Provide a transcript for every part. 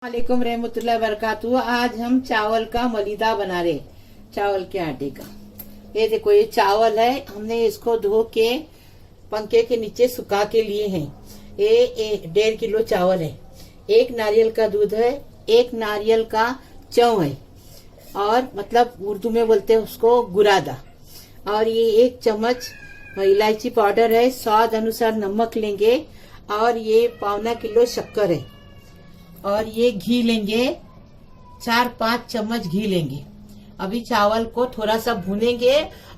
वालेकुम रहमतुल्लाहि वबरकातुहू। आज हम चावल का मलीदा बना रहे, चावल के आटे का। ये देखो, ये चावल है, हमने इसको धो के पंखे के नीचे सुखा के लिए हैं। ये 1.5 किलो चावल है, 1 नारियल का दूध है, 1 नारियल का चौं है, और मतलब उर्दू में बोलते हैं उसको गुरादा, और ये 1 चम्मच इलायची पाउडर है, स्वाद अनुसार नमक लेंगे, और ये 1.25 किलो शक्कर है, और ये घी लेंगे, 4-5 चम्मच घी लेंगे। अभी चावल को थोड़ा सा भूनेंगे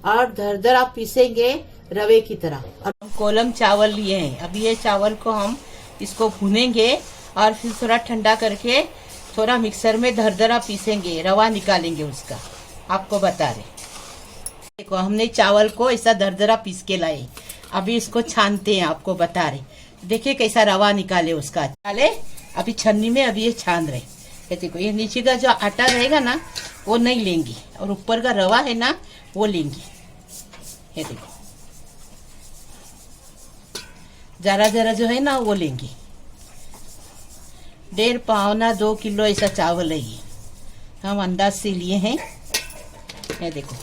और दरदरा पीसेंगे रवे की तरह। और हम कोलम चावल लिए हैं। अभी ये चावल को हम इसको भूनेंगे और फिर थोड़ा ठंडा करके थोड़ा मिक्सर में दरदरा पीसेंगे, रवा निकालेंगे उसका। आपको बता रहे, देखो हमने चावल को ऐसा दरदरा पीस के लाए। अभी इसको छानते हैं, आपको बता रहे। देखिए कैसा रवा निकाले उसका। निकाले अभी छन्नी में, अभी ये छान रहे। ये देखो, ये नीचे का जो आटा रहेगा ना वो नहीं लेंगी, और ऊपर का रवा है ना वो लेंगी। ये देखो, जरा जरा जो है ना वो लेंगी। 1.5-2 किलो ऐसा चावल है, ये हम अंदाज से लिए हैं। ये देखो,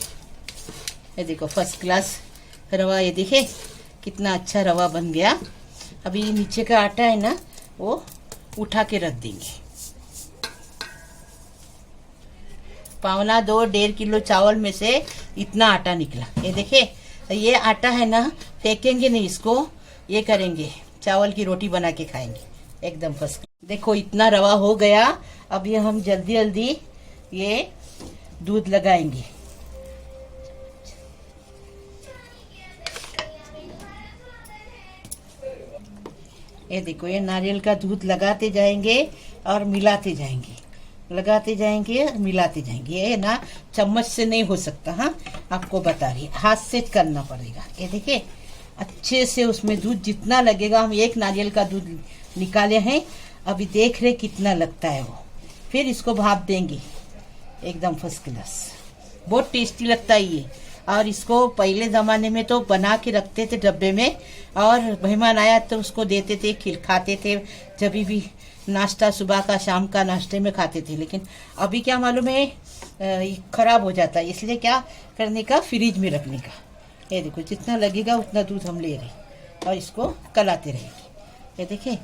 ये देखो फर्स्ट क्लास रवा। ये देखिए कितना अच्छा रवा बन गया। अभी ये नीचे का आटा है ना वो उठा के रख देंगे। 1.5 किलो चावल में से इतना आटा निकला। ये देखिए, ये आटा है ना फेंकेंगे नहीं, इसको ये करेंगे, चावल की रोटी बना के खाएंगे एकदम फर्स्ट। देखो इतना रवा हो गया। अभी हम जल्दी जल्दी ये दूध लगाएंगे। ये देखो, ये नारियल का दूध लगाते जाएंगे और मिलाते जाएंगे, लगाते जाएंगे और मिलाते जाएंगे। ये ना चम्मच से नहीं हो सकता, हाँ आपको बता रही, हाथ से करना पड़ेगा। ये देखिए अच्छे से उसमें दूध जितना लगेगा। हम 1 नारियल का दूध निकाले हैं, अभी देख रहे कितना लगता है वो। फिर इसको भाप देंगे एकदम फर्स्ट क्लास। बहुत टेस्टी लगता है ये। और इसको पहले ज़माने में तो बना के रखते थे डब्बे में, और मेहमान आया तो उसको देते थे, खाते थे। जब भी नाश्ता सुबह का शाम का नाश्ते में खाते थे। लेकिन अभी क्या मालूम है, खराब हो जाता है, इसलिए क्या करने का, फ्रिज में रखने का। ये देखो जितना लगेगा उतना दूध हम ले रहे, और इसको कलाते रहेंगे। ये देखिए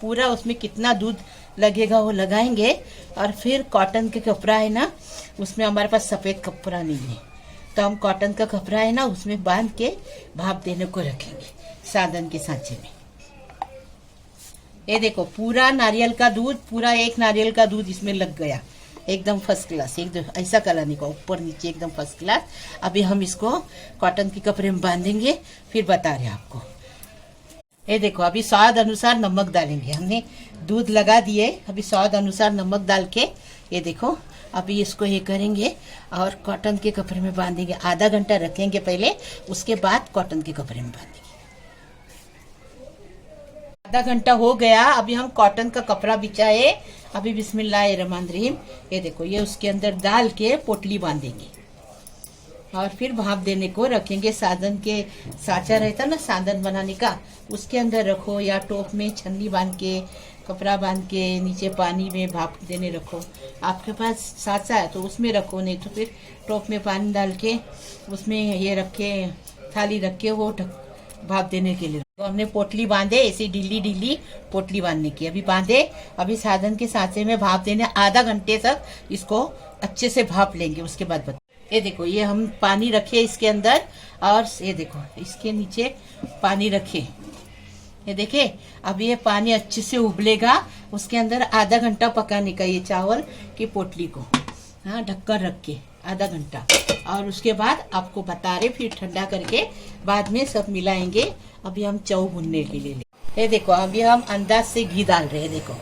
पूरा उसमें कितना दूध लगेगा वो लगाएंगे। और फिर कॉटन के कपड़ा है ना, उसमें हमारे पास सफ़ेद कपड़ा नहीं है, तो हम कॉटन का कपड़ा है ना उसमें बांध के भाप देने को रखेंगे साधन के सांचे में। ये देखो पूरा नारियल का दूध, पूरा 1 नारियल का दूध इसमें लग गया एकदम फर्स्ट क्लास। एकदम ऐसा कलाने का, ऊपर नीचे एकदम फर्स्ट क्लास। अभी हम इसको कॉटन के कपड़े में बांधेंगे, फिर बता रहे आपको। ये देखो, अभी स्वाद अनुसार नमक डालेंगे। हमने दूध लगा दिए, अभी स्वाद अनुसार नमक डाल के ये देखो अभी इसको ये करेंगे और कॉटन के कपड़े में बांधेंगे। आधा घंटा रखेंगे पहले, उसके बाद कॉटन के कपड़े में बांधेंगे। आधा घंटा हो गया, अभी हम कॉटन का कपड़ा बिछाए। अभी बिस्मिल्लाहिर्रहमानिर्रहीम। ये देखो, ये उसके अंदर डाल के पोटली बांधेंगे और फिर भाप देने को रखेंगे। साधन के साचा रहता ना साधन बनाने का, उसके अंदर रखो, या टोप में छन्नी बांध के, कपड़ा बांध के नीचे पानी में भाप देने रखो। आपके पास साचा है तो उसमें रखो, नहीं तो फिर टोप में पानी डाल के उसमें ये रखे, थाली रख के वो भाप देने के लिए। तो हमने पोटली बांधे, ऐसी ढीली ढीली पोटली बांधने की। अभी बांधे, अभी साधन के सांचे में भाप देने। आधा घंटे तक इसको अच्छे से भाप लेंगे, उसके बाद ये देखो, ये हम पानी रखे इसके अंदर, और ये देखो इसके नीचे पानी रखे। ये देखे, अब ये पानी अच्छे से उबलेगा, उसके अंदर आधा घंटा पकाने का ये चावल की पोटली को, हाँ ढक्कन रख के आधा घंटा। और उसके बाद आपको बता रहे, फिर ठंडा करके बाद में सब मिलाएंगे। अभी हम चाव भुनने के लिए ये देखो, अभी हम अंदाज से घी डाल रहे हैं। देखो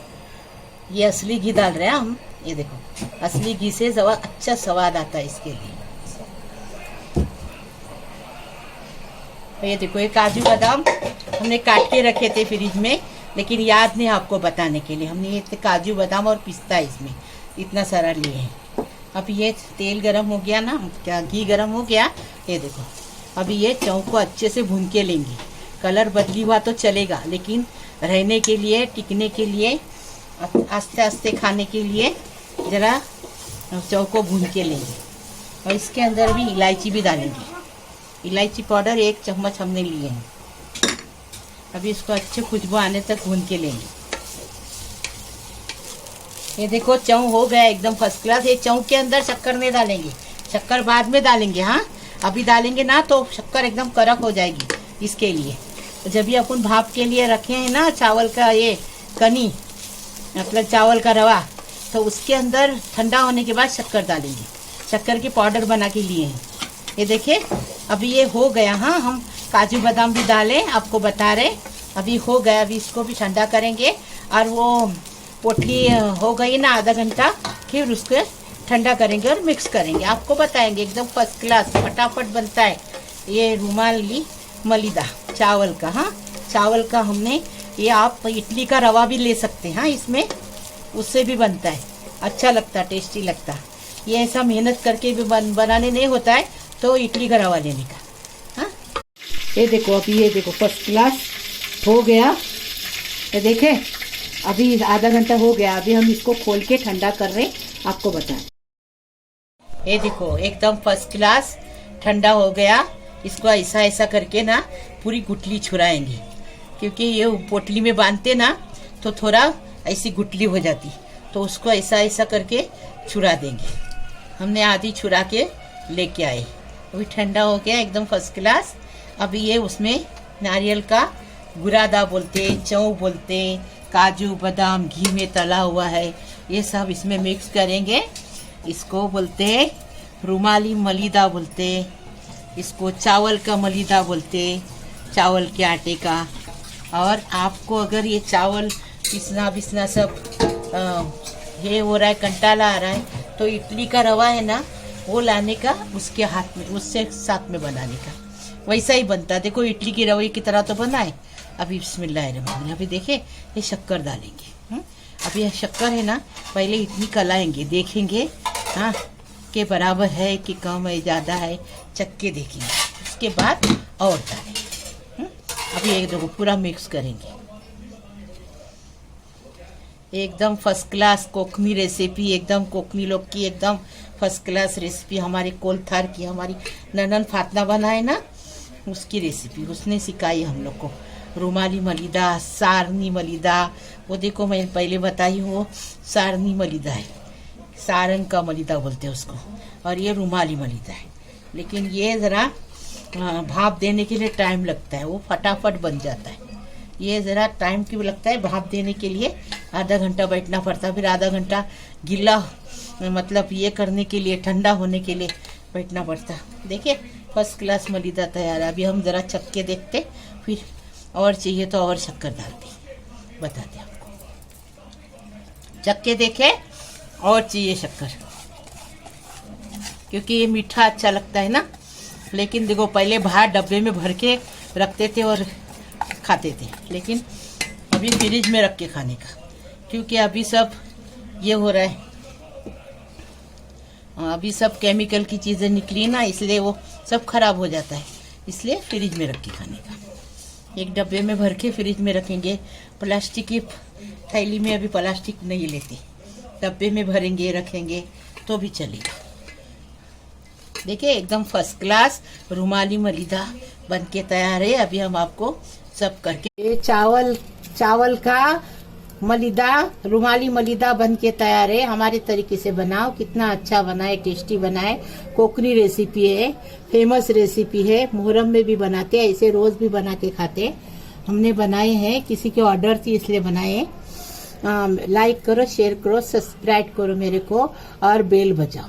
ये असली घी डाल रहे हैं हम। ये देखो, असली घी से अच्छा स्वाद आता है इसके लिए। ये देखो, ये काजू बादाम हमने काट के रखे थे फ्रिज में, लेकिन याद नहीं आपको बताने के लिए। हमने ये काजू बादाम और पिस्ता इसमें इतना सारा लिए हैं। अब ये तेल गरम हो गया ना, क्या घी गरम हो गया। ये देखो, अभी ये चाव को अच्छे से भून के लेंगे। कलर बदली हुआ तो चलेगा, लेकिन रहने के लिए, टिकने के लिए आस्ते आस्ते खाने के लिए जरा चाव को भून के लेंगे। और इसके अंदर भी इलायची भी डालेंगे। इलायची पाउडर 1 चम्मच हमने लिए हैं। अभी इसको अच्छे खुशबू आने तक भून के लेंगे। ये देखो चाव हो गया एकदम फर्स्ट क्लास। ये चाव के अंदर शक्कर नहीं डालेंगे, शक्कर बाद में डालेंगे। हाँ, अभी डालेंगे ना तो शक्कर एकदम कड़क हो जाएगी। इसके लिए तो जब भी अपन भाप के लिए रखे हैं ना चावल का ये कनी, मतलब चावल का रवा, तो उसके अंदर ठंडा होने के बाद शक्कर डालेंगे। शक्कर की पाउडर बना के लिए हैं। ये देखिए अभी ये हो गया। हाँ, हम काजू बादाम भी डालें, आपको बता रहे। अभी हो गया, अभी इसको भी ठंडा करेंगे। और वो पोटली हो गई ना आधा घंटा, फिर उसको ठंडा करेंगे और मिक्स करेंगे। आपको बताएंगे एकदम फर्स्ट क्लास फटाफट बनता है ये रुमाली मलिदा चावल का। हाँ, चावल का हमने ये, आप इडली का रवा भी ले सकते हैं। हाँ, इसमें उससे भी बनता है, अच्छा लगता, टेस्टी लगता। ये ऐसा मेहनत करके भी बनाने नहीं होता है, तो इडली का रवा लेने का। हाँ, ये देखो अभी, ये देखो फर्स्ट क्लास हो गया। ये देखे अभी आधा घंटा हो गया। अभी हम इसको खोल के ठंडा कर रहे, आपको बताएं। ये देखो एकदम फर्स्ट क्लास ठंडा हो गया। इसको ऐसा ऐसा करके ना पूरी गुठली छुड़ाएंगे, क्योंकि ये पोटली में बांधते ना तो थोड़ा ऐसी गुठली हो जाती, तो उसको ऐसा ऐसा करके छुड़ा देंगे। हमने आधी छुड़ा के लेके आए। अभी ठंडा हो गया एकदम फर्स्ट क्लास। अभी ये उसमें नारियल का बुरादा बोलते, चौ बोलते, काजू बादाम घी में तला हुआ है, ये सब इसमें मिक्स करेंगे। इसको बोलते हैं रुमाली मलिदा बोलते, इसको चावल का मलिदा बोलते, चावल के आटे का। और आपको अगर ये चावल पिसना सब ये हो रहा है, कंटाला आ रहा है, तो इडली का रवा है ना, वो लाने का, उसके हाथ में, उससे साथ में बनाने का, वैसा ही बनता है। देखो इडली की रवई की तरह तो बना है। अभी बिस्मिल्लाहिर्रहमानिर्रहीम, अभी देखे ये शक्कर डालेंगे। अभी यह शक्कर है ना, पहले इतनी कलाएंगे, देखेंगे हाँ के बराबर है कि कम है ज़्यादा है, चक्के देखेंगे, उसके बाद और डालेंगे। अभी एक देखो पूरा मिक्स करेंगे। एकदम फर्स्ट क्लास कोकमी रेसिपी, एकदम कोकमी लोग की एकदम फर्स्ट क्लास रेसिपी, हमारी कोलथार की, हमारी ननन फातना बनाए ना, उसकी रेसिपी उसने सिखाई हम लोग को। रुमाली मलिदा, सारनी मलिदा, वो देखो मैं पहले बताई हूँ, सारनी मलिदा है, सारंग का मलिदा बोलते हैं उसको, और ये रुमाली मलिदा है। लेकिन ये ज़रा भाप देने के लिए टाइम लगता है, वो फटाफट बन जाता है। ये ज़रा टाइम क्यों लगता है, भाप देने के लिए आधा घंटा बैठना पड़ता है, फिर आधा घंटा गीला मतलब ये करने के लिए, ठंडा होने के लिए बैठना पड़ता। देखिए फर्स्ट क्लास मलिदा तैयार है। अभी हम ज़रा चक्के देखते, फिर और चाहिए तो और शक्कर डालते, बताते आपको। चक्के देखे और चाहिए शक्कर, क्योंकि ये मीठा अच्छा लगता है ना। लेकिन देखो पहले बाहर डब्बे में भर के रखते थे और खाते थे, लेकिन अभी फ्रिज में रख के खाने का, क्योंकि अभी सब ये हो रहा है, अभी सब केमिकल की चीज़ें निकली ना, इसलिए वो सब खराब हो जाता है, इसलिए फ्रिज में रख के खाने का। एक डब्बे में भर के फ्रिज में रखेंगे। प्लास्टिक की थैली में अभी प्लास्टिक नहीं लेते, डब्बे में भरेंगे रखेंगे तो भी चलेगा। देखिए एकदम फर्स्ट क्लास रुमाली मलिदा बन के तैयार है। अभी हम आपको सब करके, ये चावल का मलिदा, रुमाली मलिदा बन के तैयार है। हमारे तरीके से बनाओ, कितना अच्छा बनाए, टेस्टी बनाए। कोकनी रेसिपी है, फेमस रेसिपी है, मुहर्रम में भी बनाते हैं, ऐसे रोज भी बना के खाते हैं। हमने बनाए हैं, किसी के ऑर्डर थी इसलिए बनाए। लाइक करो, शेयर करो, सब्सक्राइब करो मेरे को और बेल बजाओ।